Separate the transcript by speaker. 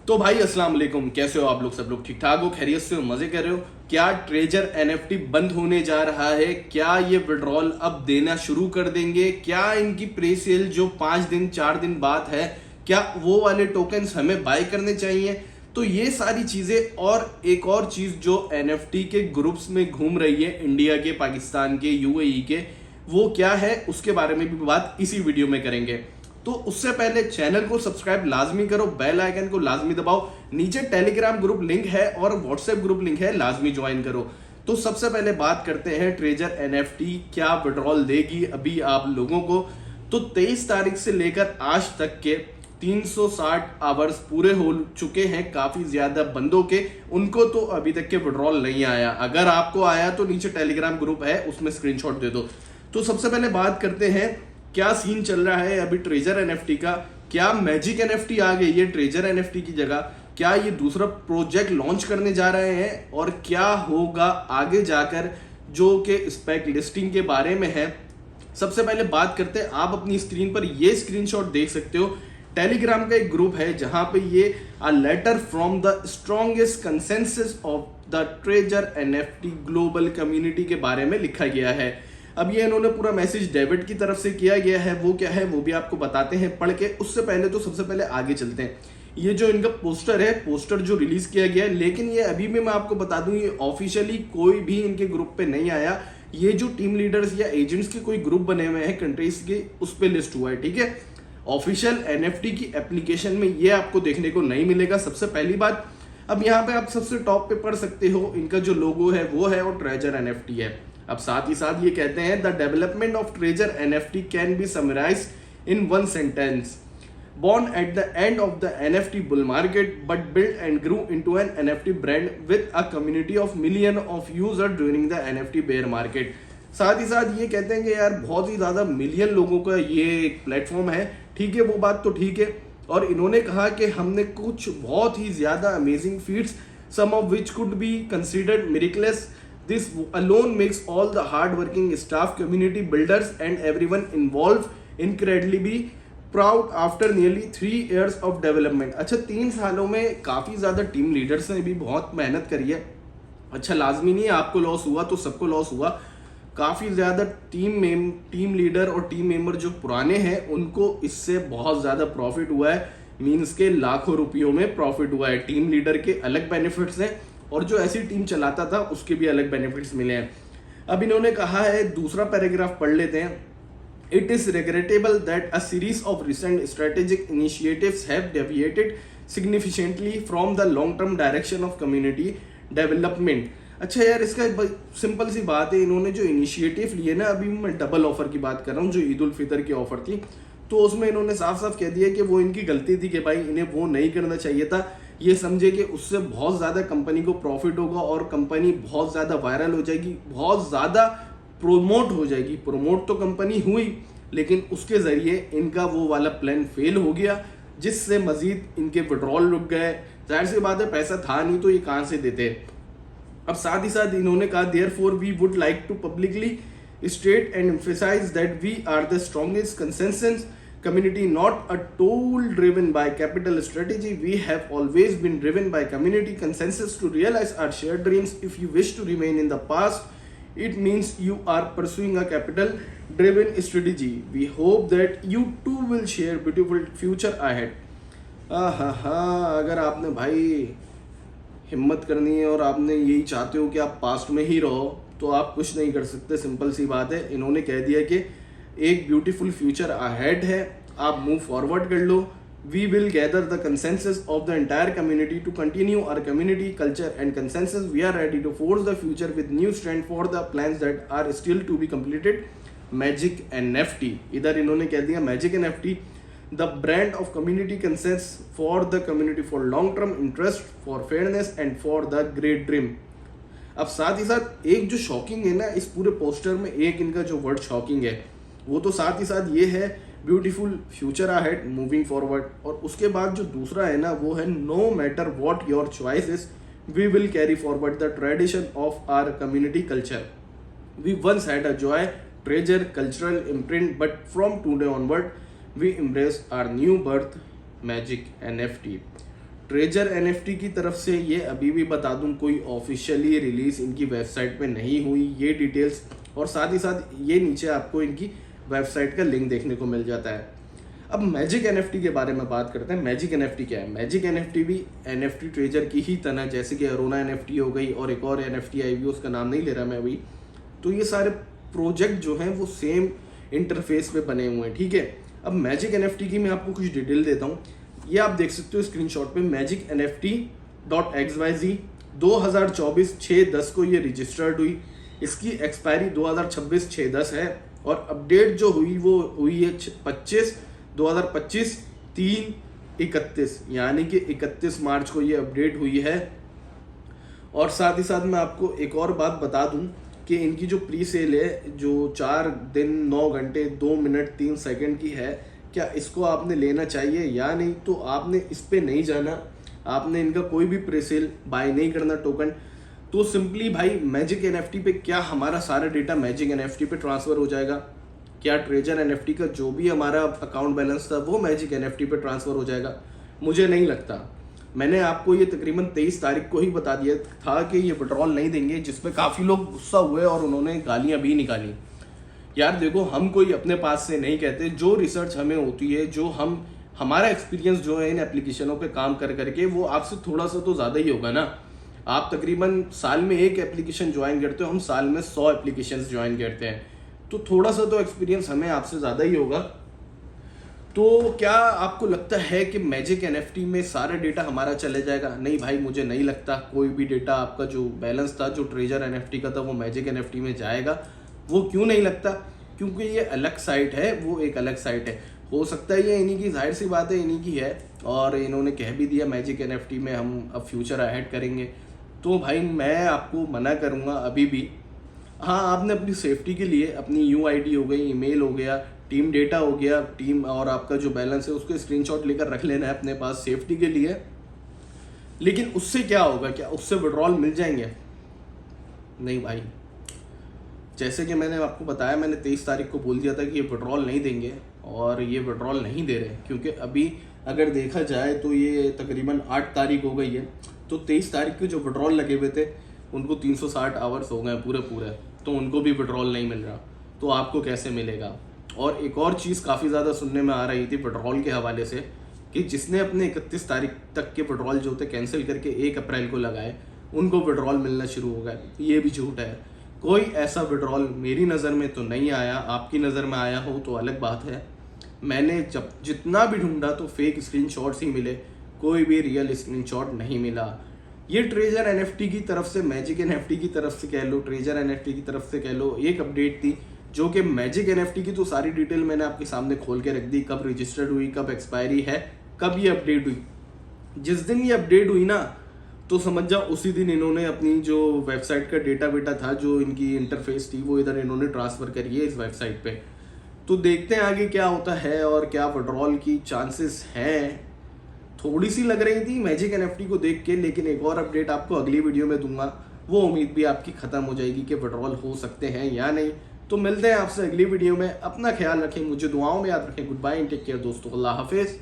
Speaker 1: तो भाई अस्सलाम वालेकुम, कैसे हो आप लोग? सब लोग ठीक ठाक हो, खैरियत से हो, मजे कर रहे हो? क्या ट्रेजर एनएफटी बंद होने जा रहा है? क्या ये विड्रॉल अब देना शुरू कर देंगे? क्या इनकी प्री सेल जो 5 दिन 4 दिन बाद है, क्या वो वाले टोकन्स हमें बाय करने चाहिए? तो ये सारी चीजें और एक और चीज जो एनएफटी के ग्रुप्स में घूम रही है, इंडिया के, पाकिस्तान के, यूएई के, वो क्या है उसके बारे में भी बात इसी वीडियो में करेंगे। तो उससे पहले चैनल को सब्सक्राइब लाजमी करो, बेल आइकन को लाजमी दबाओ, नीचे टेलीग्राम ग्रुप लिंक है और व्हाट्सएप ग्रुप लिंक है, लाजमी ज्वाइन करो। तो सबसे पहले बात करते हैं ट्रेजर एनएफटी क्या विड्रॉल देगी अभी आप लोगों को। तो 23 तारीख से लेकर आज तक के 360 आवर्स पूरे हो चुके हैं काफी ज्यादा बंदों के, उनको तो अभी तक के विड्रॉल नहीं आया। अगर आपको आया तो नीचे टेलीग्राम ग्रुप है, उसमें स्क्रीनशॉट दे दो। तो सबसे पहले बात करते हैं क्या सीन चल रहा है अभी ट्रेजर एनएफटी का। क्या मैजिक एनएफटी आ गई है ट्रेजर एनएफटी की जगह? क्या ये दूसरा प्रोजेक्ट लॉन्च करने जा रहे हैं? और क्या होगा आगे जाकर, जो कि स्पेक लिस्टिंग के बारे में है। सबसे पहले बात करते हैं, आप अपनी स्क्रीन पर ये स्क्रीनशॉट देख सकते हो। टेलीग्राम का एक ग्रुप है जहां पे ये a letter from the strongest consensus of the treasure NFT global community के बारे में लिखा गया है। अब ये इन्होंने पूरा मैसेज डेविड की तरफ से किया गया है, वो क्या है वो भी आपको बताते हैं पढ़ के। उससे पहले तो सबसे पहले आगे चलते हैं। ये जो इनका पोस्टर है, पोस्टर जो रिलीज किया गया है, लेकिन ये अभी भी मैं आपको बता दूं ये ऑफिशियली कोई भी इनके ग्रुप पे नहीं आया। ये जो टीम लीडर्स या एजेंट्स के कोई ग्रुप बने हुए हैं कंट्रीज के, उस पर लिस्ट हुआ है, ठीक है। ऑफिशियल एनएफटी की एप्लीकेशन में ये आपको देखने को नहीं मिलेगा, सबसे पहली बात। अब यहाँ पे आप सबसे टॉप पे पढ़ सकते हो, इनका जो लोगो है वो है और ट्रेजर एनएफटी है। अब साथ ही साथ ये कहते हैं the development of treasure NFT can be summarised in one sentence, born at the end of the NFT bull market but built and grew into an NFT brand with a community of million of users during the NFT bear market। साथ ही साथ ये कहते हैं कि यार बहुत ही ज़्यादा मिलियन लोगों का ये एक प्लेटफॉर्म है, ठीक है, वो बात तो ठीक है। और इन्होंने कहा कि हमने कुछ बहुत ही ज़्यादा amazing feats, some of which could be considered miraculous. This alone makes all the hard-working staff, community builders, and everyone involved incredibly proud after nearly 3 years of development। अच्छा, 3 सालों में काफ़ी ज़्यादा टीम लीडर्स ने भी बहुत मेहनत करी है। अच्छा, लाजमी नहीं है आपको लॉस हुआ तो सबको लॉस हुआ। काफ़ी ज़्यादा टीम लीडर और टीम मेंबर जो पुराने हैं उनको इससे बहुत ज़्यादा प्रॉफिट हुआ है। मीन्स के लाखों रुपयों में प्रॉफिट हुआ है। टीम लीडर के अलग बेनिफिट्स हैं और जो ऐसी टीम चलाता था उसके भी अलग बेनिफिट्स मिले हैं। अब इन्होंने कहा है, दूसरा पैराग्राफ पढ़ लेते हैं। It is regrettable that a series of recent strategic initiatives have deviated significantly from the long term direction of community development. अच्छा यार, इसका सिंपल सी बात है, इन्होंने जो इनिशिएटिव लिए ना, अभी मैं डबल ऑफर की बात कर रहा हूँ, जो ईद उल फितर की ऑफर थी, तो उसमें इन्होंने साफ साफ कह दिया कि वो इनकी गलती थी कि भाई इन्हें वो नहीं करना चाहिए था। ये समझे कि उससे बहुत ज़्यादा कंपनी को प्रॉफिट होगा और कंपनी बहुत ज़्यादा वायरल हो जाएगी, बहुत ज़्यादा प्रोमोट हो जाएगी। प्रोमोट तो कंपनी हुई, लेकिन उसके ज़रिए इनका वो वाला प्लान फेल हो गया, जिससे मज़ीद इनके विड्रॉल रुक गए। जाहिर सी बात है, पैसा था नहीं तो ये कहाँ से देते। अब साथ ही साथ इन्होंने कहा, therefore we would like to publicly state and emphasize that we are the strongest consensus community, not a tool driven by capital strategy. We have always been driven by community consensus to realize our shared dreams. If you wish to remain in the past, it means you are pursuing a capital driven strategy. We hope that you too will share beautiful future ahead। अगर आपने भाई हिम्मत करनी है और आपने यही चाहते हो कि आप पास्ट में ही रहो, तो आप कुछ नहीं कर सकते। सिंपल सी बात है, इन्होंने कह दिया कि एक ब्यूटीफुल फ्यूचर अहेड है, आप मूव फॉरवर्ड कर लो। We will gather the consensus of the entire community to continue our community culture and consensus. We are ready to force the future with new strength for the plans that are still to be completed. Magic NFT, इधर इन्होंने कह दिया magic NFT, the brand of community consensus for the community, for long term interest, for fairness and for the great dream. अब साथ ही साथ एक जो shocking है ना इस पूरे पोस्टर में, एक इनका जो वर्ड शॉकिंग है वो तो साथ ही साथ ये है, beautiful future ahead moving forward. और उसके बाद जो दूसरा है ना वो है, no matter what your choices we will carry forward the tradition of our community culture. We once had a joy treasure cultural imprint, but from today onward, we embrace our new birth, Magic NFT. Treasure NFT की तरफ से ये अभी भी बता दूं कोई officially release इनकी वेबसाइट पे नहीं हुई, ये डिटेल्स, और साथ ही साथ ये नीचे आपको इनकी वेबसाइट का लिंक देखने को मिल जाता है। अब मैजिक एनएफटी के बारे में बात करते हैं। मैजिक एनएफटी क्या है? मैजिक एनएफटी भी एनएफटी ट्रेजर की ही तरह, जैसे कि अरोना एनएफटी हो गई और एक और एनएफटी आई हुई, उसका नाम नहीं ले रहा मैं अभी, तो ये सारे प्रोजेक्ट जो हैं वो सेम इंटरफेस पे बने हुए हैं, ठीक है। अब मैजिक एनएफटी की मैं आपको कुछ डिटेल देता हूँ। ये आप देख सकते हो स्क्रीनशॉट पे, मैजिक NFT.xyz 2024 6/10 को ये रजिस्टर्ड हुई। इसकी एक्सपायरी 2026 6/10 है और अपडेट जो हुई वो हुई है 2025 3/31, यानी कि 31 मार्च को ये अपडेट हुई है। और साथ ही साथ मैं आपको एक और बात बता दूं कि इनकी जो प्री सेल है, जो 4 दिन 9 घंटे 2 मिनट 3 सेकंड की है, क्या इसको आपने लेना चाहिए या नहीं, तो आपने इस पे नहीं जाना, आपने इनका कोई भी प्री सेल बाय नहीं करना टोकन। तो सिंपली भाई मैजिक एनएफटी पे क्या हमारा सारा डेटा मैजिक एनएफटी पे ट्रांसफर हो जाएगा? क्या ट्रेजर एनएफटी का जो भी हमारा अकाउंट बैलेंस था वो मैजिक एनएफटी पे ट्रांसफर हो जाएगा? मुझे नहीं लगता। मैंने आपको ये तकरीबन 23 तारीख को ही बता दिया था कि ये विड्रॉल नहीं देंगे, जिसपे काफ़ी लोग गुस्सा हुए और उन्होंने गालियां भी निकाली। यार देखो, हम कोई अपने पास से नहीं कहते, जो रिसर्च हमें होती है, जो हमारा एक्सपीरियंस जो है इन एप्लीकेशनों पे काम कर करके, वो आपसे थोड़ा सा तो ज़्यादा ही होगा ना। आप तकरीबन साल में 1 एप्लीकेशन ज्वाइन करते हो, हम साल में 100 एप्लीकेशन ज्वाइन करते हैं, तो थोड़ा सा तो एक्सपीरियंस हमें आपसे ज़्यादा ही होगा। तो क्या आपको लगता है कि मैजिक एनएफटी में सारा डेटा हमारा चले जाएगा? नहीं भाई, मुझे नहीं लगता कोई भी डेटा आपका जो बैलेंस था, जो ट्रेजर एनएफटी का था, वो मैजिक एनएफटी में जाएगा। वो क्यों नहीं लगता? क्योंकि ये अलग साइट है, वो एक अलग साइट है। हो सकता है ये इन्हीं की, जाहिर सी बात है इन्हीं की है, और इन्होंने कह भी दिया मैजिक एनएफटी में हम अब फ्यूचर ऐड करेंगे। तो भाई मैं आपको मना करूँगा अभी भी। हाँ, आपने अपनी सेफ्टी के लिए अपनी यूआईडी हो गई, ईमेल हो गया, टीम डेटा हो गया, टीम और आपका जो बैलेंस है उसको स्क्रीनशॉट लेकर रख लेना है अपने पास सेफ्टी के लिए। लेकिन उससे क्या होगा? क्या उससे विड्रॉल मिल जाएंगे? नहीं भाई। जैसे कि मैंने आपको बताया, मैंने 23 तारीख को बोल दिया था कि ये विड्रॉल नहीं देंगे, और ये विड्रॉल नहीं दे रहे, क्योंकि अभी अगर देखा जाए तो ये तकरीबन 8 तारीख हो गई है, तो 23 तारीख के जो विड्रॉल लगे हुए थे उनको 360 आवर्स हो गए पूरे, तो उनको भी विड्रॉल नहीं मिल रहा, तो आपको कैसे मिलेगा? और एक और चीज़ काफ़ी ज़्यादा सुनने में आ रही थी विड्रॉल के हवाले से, कि जिसने अपने 31 तारीख तक के विड्रॉल जो थे कैंसिल करके 1 अप्रैल को लगाए, उनको विड्रॉल मिलना शुरू हो गया। ये भी झूठ है। कोई ऐसा विड्रॉल मेरी नज़र में तो नहीं आया, आपकी नज़र में आया हो तो अलग बात है। मैंने जब जितना भी ढूंढा तो फेक स्क्रीनशॉट्स ही मिले, कोई भी रियल स्क्रीनशॉट नहीं मिला। ये ट्रेजर एनएफटी की तरफ से, मैजिक एनएफटी की तरफ से कह लो, ट्रेजर एनएफटी की तरफ से कह लो, एक अपडेट थी, जो कि मैजिक एनएफटी की तो सारी डिटेल मैंने आपके सामने खोल के रख दी, कब रजिस्टर्ड हुई, कब एक्सपायरी है, कब ये अपडेट हुई। जिस दिन ये अपडेट हुई ना, तो समझ जाओ उसी दिन इन्होंने अपनी जो वेबसाइट का डेटा बेटा था, जो इनकी इंटरफेस थी, वो इधर इन्होंने ट्रांसफर करी है इस वेबसाइट पे। तो देखते हैं आगे क्या होता है और क्या विड्रॉल की चांसेस हैं। थोड़ी सी लग रही थी मैजिक एनएफटी को देख के, लेकिन एक और अपडेट आपको अगली वीडियो में दूंगा, वो उम्मीद भी आपकी खत्म हो जाएगी कि विड्रॉल हो सकते हैं या नहीं। तो मिलते हैं आपसे अगली वीडियो में। अपना ख्याल रखें, मुझे दुआओं में याद रखें। Good bye and take care दोस्तों, अल्लाह हाफिज़।